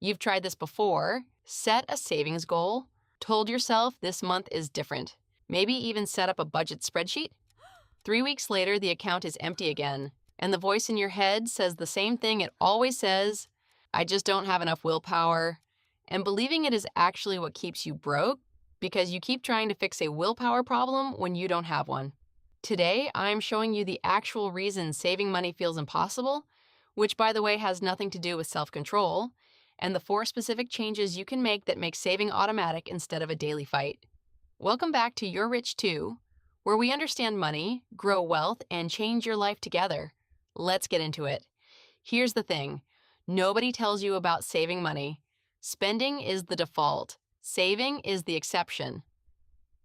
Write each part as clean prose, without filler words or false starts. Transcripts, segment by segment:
You've tried this before, set a savings goal, told yourself this month is different, maybe even set up a budget spreadsheet. 3 weeks later, the account is empty again, and the voice in your head says the same thing it always says, I just don't have enough willpower. And believing it is actually what keeps you broke because you keep trying to fix a willpower problem when you don't have one. Today, I'm showing you the actual reason saving money feels impossible, which by the way has nothing to do with self-control, and the 4 specific changes you can make that make saving automatic instead of a daily fight. Welcome back to You're Rich Too, where we understand money, grow wealth, and change your life together. Let's get into it. Here's the thing. Nobody tells you about saving money. Spending is the default. Saving is the exception.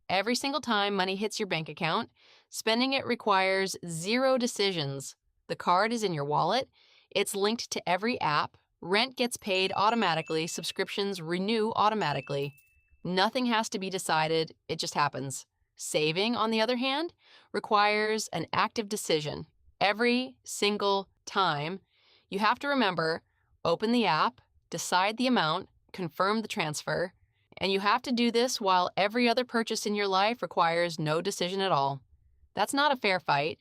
Every single time money hits your bank account, spending it requires 0 decisions. The card is in your wallet. It's linked to every app. Rent gets paid automatically. Subscriptions renew automatically. Nothing has to be decided. It just happens. Saving, on the other hand, requires an active decision. Every single time, you have to remember, open the app, decide the amount, confirm the transfer, and you have to do this while every other purchase in your life requires no decision at all. That's not a fair fight.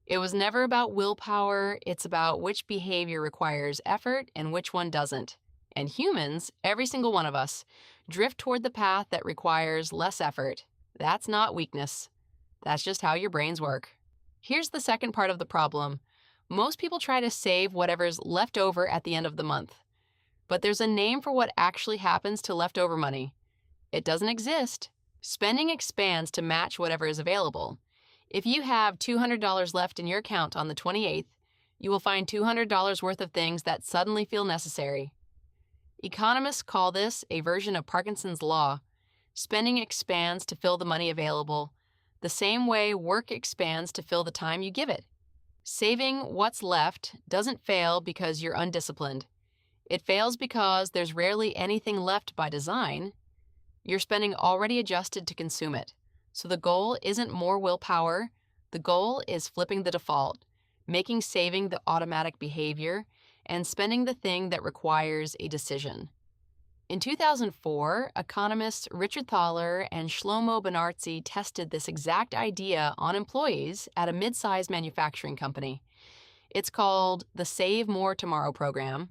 It was never about willpower. It's about which behavior requires effort and which one doesn't. And humans, every single one of us, drift toward the path that requires less effort. That's not weakness. That's just how your brains work. Here's the second part of the problem. Most people try to save whatever's left over at the end of the month. But there's a name for what actually happens to leftover money. It doesn't exist. Spending expands to match whatever is available. If you have $200 left in your account on the 28th, you will find $200 worth of things that suddenly feel necessary. Economists call this a version of Parkinson's law. Spending expands to fill the money available, the same way work expands to fill the time you give it. Saving what's left doesn't fail because you're undisciplined. It fails because there's rarely anything left by design. Your spending already adjusted to consume it. So the goal isn't more willpower. The goal is flipping the default, making saving the automatic behavior, and spending the thing that requires a decision. In 2004, economists Richard Thaler and Benartzi tested this exact idea on employees at a mid-sized manufacturing company. It's called the Save More Tomorrow program.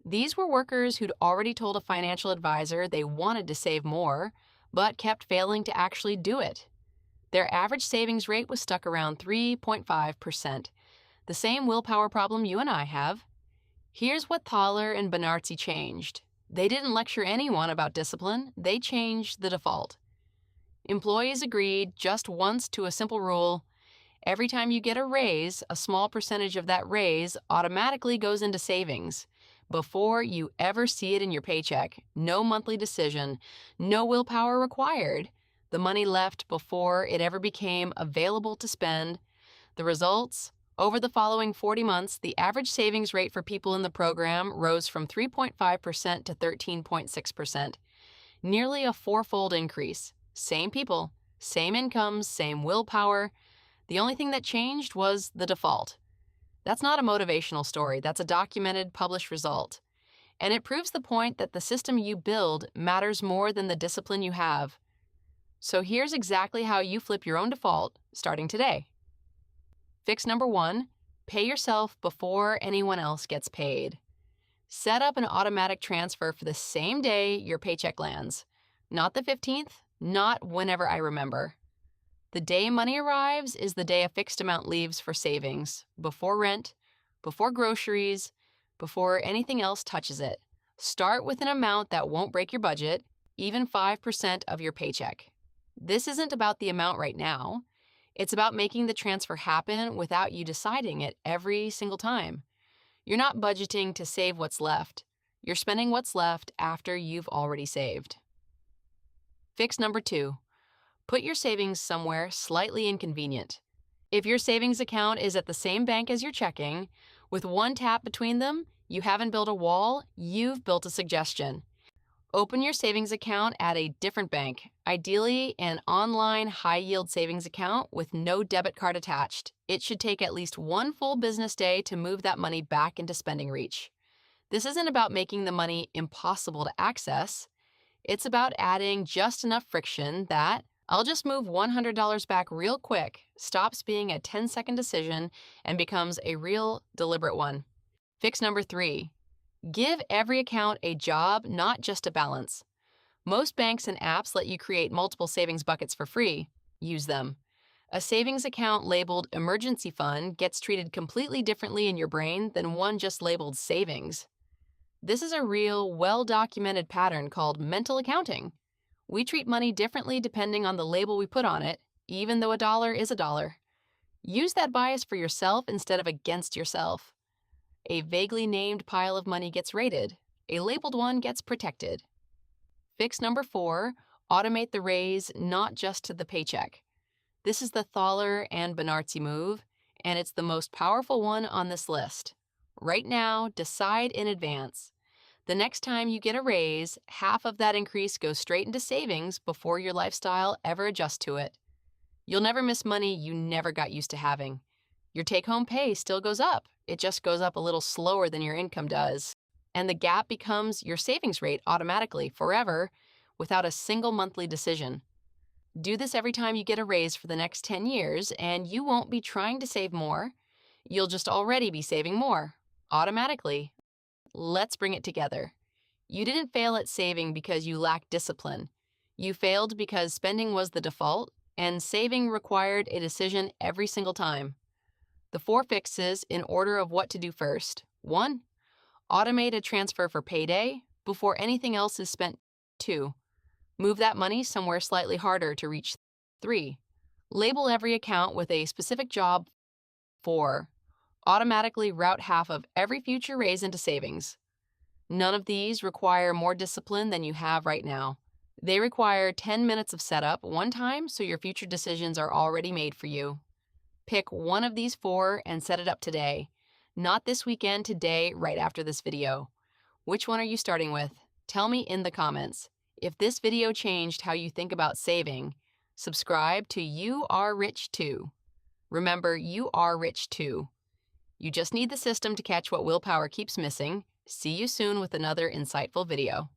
These were workers who'd already told a financial advisor they wanted to save more, but kept failing to actually do it. Their average savings rate was stuck around 3.5%, the same willpower problem you and I have. Here's what Thaler and Benartzi changed. They didn't lecture anyone about discipline. They changed the default. Employees agreed just once to a simple rule. Every time you get a raise, a small percentage of that raise automatically goes into savings. Before you ever see it in your paycheck, no monthly decision, no willpower required. The money left before it ever became available to spend. The results? Over the following 40 months, the average savings rate for people in the program rose from 3.5% to 13.6%. Nearly a 4-fold increase. Same people, same incomes, same willpower. The only thing that changed was the default. That's not a motivational story. That's a documented, published result. And it proves the point that the system you build matters more than the discipline you have. So here's exactly how you flip your own default, starting today. Fix number 1, pay yourself before anyone else gets paid. Set up an automatic transfer for the same day your paycheck lands. Not the 15th, not whenever I remember. The day money arrives is the day a fixed amount leaves for savings, before rent, before groceries, before anything else touches it. Start with an amount that won't break your budget, even 5% of your paycheck. This isn't about the amount right now. It's about making the transfer happen without you deciding it every single time. You're not budgeting to save what's left. You're spending what's left after you've already saved. Fix number 2. Put your savings somewhere slightly inconvenient. If your savings account is at the same bank as your checking, with one tap between them, you haven't built a wall, you've built a suggestion. Open your savings account at a different bank, ideally an online high-yield savings account with no debit card attached. It should take at least 1 full business day to move that money back into spending reach. This isn't about making the money impossible to access. It's about adding just enough friction that I'll just move $100 back real quick, stops being a 10-second decision, and becomes a real, deliberate one. Fix number 3. Give every account a job, not just a balance. Most banks and apps let you create multiple savings buckets for free. Use them. A savings account labeled emergency fund gets treated completely differently in your brain than one just labeled savings. This is a real, well-documented pattern called mental accounting. We treat money differently depending on the label we put on it, even though a dollar is a dollar. Use that bias for yourself instead of against yourself. A vaguely named pile of money gets rated. A labeled one gets protected. Fix number 4, automate the raise, not just to the paycheck. This is the Thaler and Benartzi move, and it's the most powerful one on this list. Right now, decide in advance. The next time you get a raise, half of that increase goes straight into savings before your lifestyle ever adjusts to it. You'll never miss money you never got used to having. Your take-home pay still goes up. It just goes up a little slower than your income does. And the gap becomes your savings rate automatically, forever, without a single monthly decision. Do this every time you get a raise for the next 10 years, and you won't be trying to save more. You'll just already be saving more, automatically. Let's bring it together. You didn't fail at saving because you lacked discipline. You failed because spending was the default, and saving required a decision every single time. The 4 fixes in order of what to do first. 1. Automate a transfer for payday before anything else is spent. 2. Move that money somewhere slightly harder to reach. 3. Label every account with a specific job. 4. Automatically route half of every future raise into savings. None of these require more discipline than you have right now. They require 10 minutes of setup one time so your future decisions are already made for you. Pick one of these 4 and set it up today. Not this weekend, today, right after this video. Which one are you starting with? Tell me in the comments. If this video changed how you think about saving, subscribe to You Are Rich Too. Remember, you are rich too. You just need the system to catch what willpower keeps missing. See you soon with another insightful video.